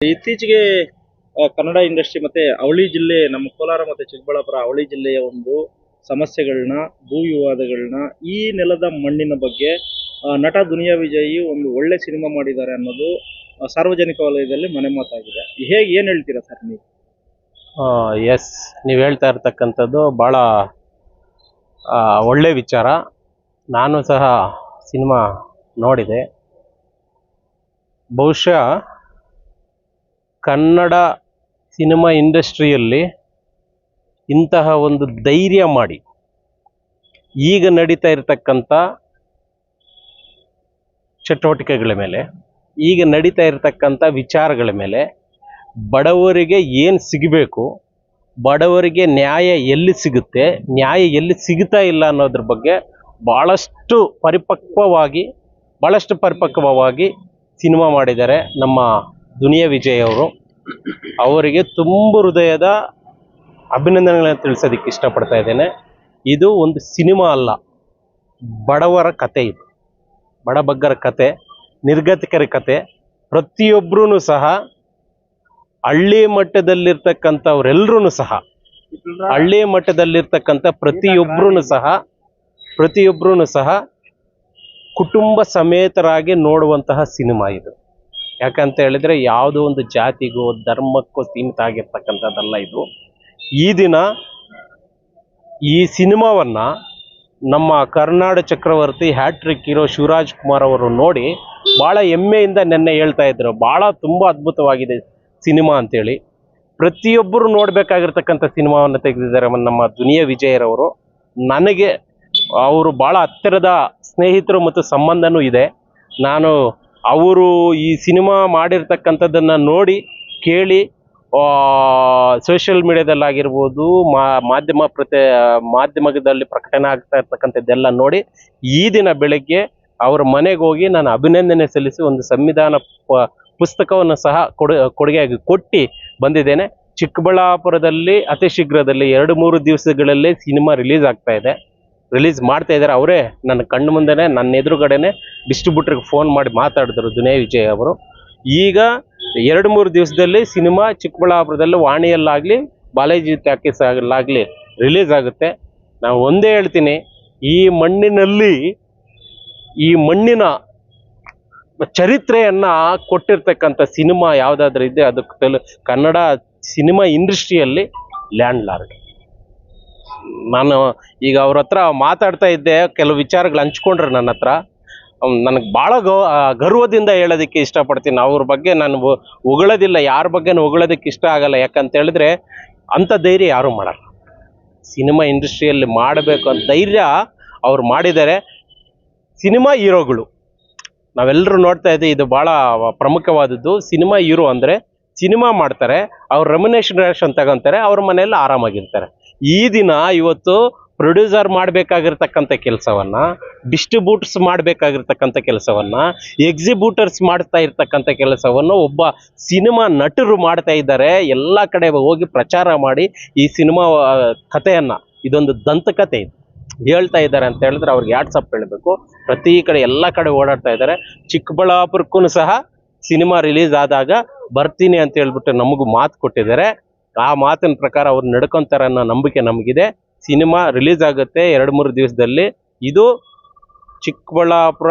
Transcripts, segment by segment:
ಇತ್ತೀಚೆಗೆ ಕನ್ನಡ ಇಂಡಸ್ಟ್ರಿ ಮತ್ತೆ ಅವಳಿ ಜಿಲ್ಲೆ ನಮ್ಮ ಕೋಲಾರ ಮತ್ತೆ ಚಿಕ್ಕಬಳ್ಳಾಪುರ ಅವಳಿ ಜಿಲ್ಲೆಯ ಒಂದು ಸಮಸ್ಯೆಗಳನ್ನ ಭೂ ವಿವಾದಗಳನ್ನ ಈ ನೆಲದ ಮಣ್ಣಿನ ಬಗ್ಗೆ ನಟ ದುನಿಯಾ ವಿಜಯ್ ಒಂದು ಒಳ್ಳೆ ಸಿನಿಮಾ ಮಾಡಿದ್ದಾರೆ ಅನ್ನೋದು ಸಾರ್ವಜನಿಕ ವಲಯದಲ್ಲಿ ಮನೆ ಮಾತಾಗಿದೆ. ಹೇಗೆ ಏನ್ ಹೇಳ್ತೀರಾ ಸರ್ ನೀವು? ಎಸ್, ನೀವು ಹೇಳ್ತಾ ಇರ್ತಕ್ಕಂಥದ್ದು ಭಾಳ ಒಳ್ಳೆ ವಿಚಾರ. ನಾನು ಸಹ ಸಿನಿಮಾ ನೋಡಿದೆ. ಬಹುಶಃ ಕನ್ನಡ ಸಿನಿಮಾ ಇಂಡಸ್ಟ್ರಿಯಲ್ಲಿ ಇಂತಹ ಒಂದು ಧೈರ್ಯ ಮಾಡಿ ಈಗ ನಡೀತಾ ಇರತಕ್ಕಂಥ ಚಟುವಟಿಕೆಗಳ ಮೇಲೆ, ಈಗ ನಡೀತಾ ಇರತಕ್ಕಂಥ ವಿಚಾರಗಳ ಮೇಲೆ ಬಡವರಿಗೆ ಏನು ಸಿಗಬೇಕು, ಬಡವರಿಗೆ ನ್ಯಾಯ ಎಲ್ಲಿ ಸಿಗುತ್ತೆ, ನ್ಯಾಯ ಎಲ್ಲಿ ಸಿಗ್ತಾ ಇಲ್ಲ ಅನ್ನೋದ್ರ ಬಗ್ಗೆ ಭಾಳಷ್ಟು ಪರಿಪಕ್ವವಾಗಿ ಸಿನಿಮಾ ಮಾಡಿದ್ದಾರೆ ನಮ್ಮ ದುನಿಯಾ ವಿಜಯ್ ಅವರು. ಅವರಿಗೆ ತುಂಬ ಹೃದಯದ ಅಭಿನಂದನೆಗಳನ್ನು ತಿಳಿಸೋದಕ್ಕೆ ಇಷ್ಟಪಡ್ತಾ ಇದ್ದೇನೆ. ಇದು ಒಂದು ಸಿನಿಮಾ ಅಲ್ಲ, ಬಡವರ ಕತೆ. ಇದು ಬಡಬಗ್ಗರ ಕತೆ, ನಿರ್ಗತಿಕರ ಕತೆ. ಪ್ರತಿಯೊಬ್ಬರೂ ಸಹ ಹಳ್ಳಿ ಮಟ್ಟದಲ್ಲಿರ್ತಕ್ಕಂಥವ್ರೆಲ್ಲರೂ ಸಹ ಹಳ್ಳಿ ಮಟ್ಟದಲ್ಲಿರ್ತಕ್ಕಂಥ ಪ್ರತಿಯೊಬ್ಬರೂ ಸಹ ಕುಟುಂಬ ಸಮೇತರಾಗಿ ನೋಡುವಂತಹ ಸಿನಿಮಾ ಇದು. ಯಾಕಂತ ಹೇಳಿದ್ರೆ ಯಾವುದೋ ಒಂದು ಜಾತಿಗೋ ಧರ್ಮಕ್ಕೋ ಸೀಮಿತ ಆಗಿರ್ತಕ್ಕಂಥದ್ದಲ್ಲ ಇದು. ಈ ದಿನ ಈ ಸಿನಿಮಾವನ್ನ ನಮ್ಮ ಕರ್ನಾಡ ಚಕ್ರವರ್ತಿ ಹ್ಯಾಟ್ರಿಕ್ ಹೀರೋ ಶಿವರಾಜ್ ಕುಮಾರ್ ಅವರು ನೋಡಿ ಭಾಳ ಹೆಮ್ಮೆಯಿಂದ ನೆನ್ನೆ ಹೇಳ್ತಾ ಇದ್ರು, ಭಾಳ ತುಂಬ ಅದ್ಭುತವಾಗಿದೆ ಸಿನಿಮಾ ಅಂತೇಳಿ. ಪ್ರತಿಯೊಬ್ಬರು ನೋಡಬೇಕಾಗಿರ್ತಕ್ಕಂಥ ಸಿನಿಮಾವನ್ನು ತೆಗೆದಿದ್ದಾರೆ ನಮ್ಮ ದುನಿಯಾ ವಿಜಯರವರು. ನನಗೆ ಅವರು ಭಾಳ ಹತ್ತಿರದ ಸ್ನೇಹಿತರು ಮತ್ತು ಸಂಬಂಧನೂ ಇದೆ. ನಾನು ಅವರು ಈ ಸಿನಿಮಾ ಮಾಡಿರ್ತಕ್ಕಂಥದ್ದನ್ನು ನೋಡಿ ಕೇಳಿ ಸೋಷಿಯಲ್ ಮೀಡಿಯಾದಲ್ಲಾಗಿರ್ಬೋದು, ಮಾಧ್ಯಮದಲ್ಲಿ ಪ್ರಕಟಣೆ ಆಗ್ತಾ ಇರ್ತಕ್ಕಂಥದ್ದೆಲ್ಲ ನೋಡಿ ಈ ದಿನ ಬೆಳಗ್ಗೆ ಅವರ ಮನೆಗೆ ಹೋಗಿ ನಾನು ಅಭಿನಂದನೆ ಸಲ್ಲಿಸಿ ಒಂದು ಸಂವಿಧಾನ ಪುಸ್ತಕವನ್ನು ಸಹ ಕೊಡುಗೆಯಾಗಿ ಕೊಟ್ಟು ಬಂದಿದ್ದೇನೆ. ಚಿಕ್ಕಬಳ್ಳಾಪುರದಲ್ಲಿ ಅತಿ ಶೀಘ್ರದಲ್ಲಿ 2-3 ದಿವಸಗಳಲ್ಲೇ ಸಿನಿಮಾ ರಿಲೀಸ್ ಮಾಡ್ತಾ ಇದ್ದಾರೆ. ಅವರೇ ನನ್ನ ಕಣ್ಣು ಮುಂದೆನೆ, ನನ್ನ ಎದುರುಗಡೆನೆ ಡಿಸ್ಟ್ರಿಬ್ಯೂಟರ್ಗೆ ಫೋನ್ ಮಾಡಿ ಮಾತಾಡಿದ್ರು ದುನಿಯಾ ವಿಜಯ್ ಅವರು. ಈಗ 2-3 ದಿವಸದಲ್ಲಿ ಸಿನಿಮಾ ಚಿಕ್ಕಬಳ್ಳಾಪುರದಲ್ಲಿ ವಾಣಿಯಲ್ಲಾಗಲಿ ಬಾಲಾಜಿ ಟಾಕೀಸ್ ಆಗಲಿ ರಿಲೀಸ್ ಆಗುತ್ತೆ. ನಾವು ಒಂದೇ ಹೇಳ್ತೀನಿ, ಈ ಮಣ್ಣಿನ ಚರಿತ್ರೆಯನ್ನು ಕೊಟ್ಟಿರ್ತಕ್ಕಂಥ ಸಿನಿಮಾ ಯಾವುದಾದ್ರೂ ಇದೆ ಅದು ಕನ್ನಡ ಸಿನಿಮಾ ಇಂಡಸ್ಟ್ರಿಯಲ್ಲಿ ಲ್ಯಾಂಡ್ ಲಾರ್ಡ್. ನಾನು ಈಗ ಅವ್ರ ಹತ್ರ ಮಾತಾಡ್ತಾ ಇದ್ದೆ, ಕೆಲವು ವಿಚಾರಗಳು ಹಂಚ್ಕೊಂಡ್ರೆ ನನ್ನ ಹತ್ರ. ನನಗೆ ಭಾಳ ಗರ್ವದಿಂದ ಹೇಳೋದಕ್ಕೆ ಇಷ್ಟಪಡ್ತೀನಿ. ಅವ್ರ ಬಗ್ಗೆ ನಾನು ಹೊಗಳೋದಿಲ್ಲ, ಯಾರ ಬಗ್ಗೆನೂ ಹೊಗಳೋದಕ್ಕೆ ಇಷ್ಟ ಆಗಲ್ಲ. ಯಾಕಂತ ಹೇಳಿದ್ರೆ ಅಂಥ ಧೈರ್ಯ ಯಾರೂ ಮಾಡಲ್ಲ. ಸಿನಿಮಾ ಇಂಡಸ್ಟ್ರಿಯಲ್ಲಿ ಮಾಡಬೇಕು ಅಂತ ಧೈರ್ಯ ಅವ್ರು ಮಾಡಿದ್ದಾರೆ. ಸಿನಿಮಾ ಹೀರೋಗಳು ನಾವೆಲ್ಲರೂ ನೋಡ್ತಾ ಇದ್ದೀವಿ, ಇದು ಭಾಳ ಪ್ರಮುಖವಾದದ್ದು. ಸಿನಿಮಾ ಹೀರೋ ಅಂದರೆ ಸಿನಿಮಾ ಮಾಡ್ತಾರೆ, ಅವ್ರು ರೆಮ್ಯುನರೇಷನ್ ತಗೊಂತಾರೆ, ಅವ್ರ ಮನೆಯಲ್ಲಿ ಆರಾಮಾಗಿರ್ತಾರೆ. ಈ ದಿನ ಇವತ್ತು ಪ್ರೊಡ್ಯೂಸರ್ ಮಾಡಬೇಕಾಗಿರ್ತಕ್ಕಂಥ ಕೆಲಸವನ್ನು, ಡಿಸ್ಟ್ರಿಬ್ಯೂಟರ್ಸ್ ಮಾಡಬೇಕಾಗಿರ್ತಕ್ಕಂಥ ಕೆಲಸವನ್ನು, ಎಕ್ಸಿಬ್ಯೂಟರ್ಸ್ ಮಾಡ್ತಾ ಇರ್ತಕ್ಕಂಥ ಕೆಲಸವನ್ನು ಒಬ್ಬ ಸಿನಿಮಾ ನಟರು ಮಾಡ್ತಾ ಇದ್ದಾರೆ. ಎಲ್ಲ ಕಡೆ ಹೋಗಿ ಪ್ರಚಾರ ಮಾಡಿ ಈ ಸಿನಿಮಾ ಕಥೆಯನ್ನು, ಇದೊಂದು ದಂತಕಥೆ ಇದು ಹೇಳ್ತಾ ಇದ್ದಾರೆ ಅಂತ ಹೇಳಿದ್ರೆ ಅವ್ರಿಗೆ ವಾಟ್ಸಪ್ ಹೇಳಬೇಕು. ಪ್ರತಿ ಕಡೆ ಎಲ್ಲ ಕಡೆ ಓಡಾಡ್ತಾ ಇದ್ದಾರೆ. ಚಿಕ್ಕಬಳ್ಳಾಪುರಕ್ಕೂ ಸಹ ಸಿನಿಮಾ ರಿಲೀಸ್ ಆದಾಗ ಬರ್ತೀನಿ ಅಂತ ಹೇಳ್ಬಿಟ್ಟು ನಮಗೂ ಮಾತು ಕೊಟ್ಟಿದ್ದಾರೆ. ಆ ಮಾತಿನ ಪ್ರಕಾರ ಅವ್ರು ನಡ್ಕೊತಾರೆ ಅನ್ನೋ ನಂಬಿಕೆ ನಮಗಿದೆ. ಸಿನಿಮಾ ರಿಲೀಸ್ ಆಗುತ್ತೆ 2-3 ದಿವಸದಲ್ಲಿ. ಇದು ಚಿಕ್ಕಬಳ್ಳಾಪುರ,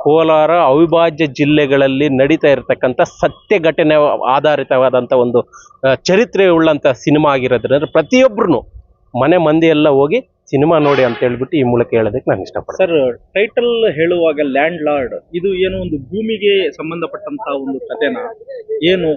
ಕೋಲಾರ ಅವಿಭಾಜ್ಯ ಜಿಲ್ಲೆಗಳಲ್ಲಿ ನಡೀತಾ ಇರತಕ್ಕಂಥ ಸತ್ಯ ಘಟನೆ ಆಧಾರಿತವಾದಂಥ ಒಂದು ಚರಿತ್ರೆ ಉಳ್ಳಂಥ ಸಿನಿಮಾ ಆಗಿರೋದ್ರಿಂದ ಪ್ರತಿಯೊಬ್ಬರೂ ಮನೆ ಮಂದಿ ಎಲ್ಲ ಹೋಗಿ ಸಿನಿಮಾ ನೋಡಿ ಅಂತ ಹೇಳ್ಬಿಟ್ಟು ಈ ಮೂಲಕ ಹೇಳೋದಕ್ಕೆ ನಾನು ಇಷ್ಟಪಡ್ತೀನಿ. ಸರ್, ಟೈಟಲ್ ಹೇಳುವಾಗ ಲ್ಯಾಂಡ್ ಲಾರ್ಡ್, ಇದು ಏನೋ ಒಂದು ಭೂಮಿಗೆ ಸಂಬಂಧಪಟ್ಟಂತ ಒಂದು ಕಥೆನಾ ಏನು?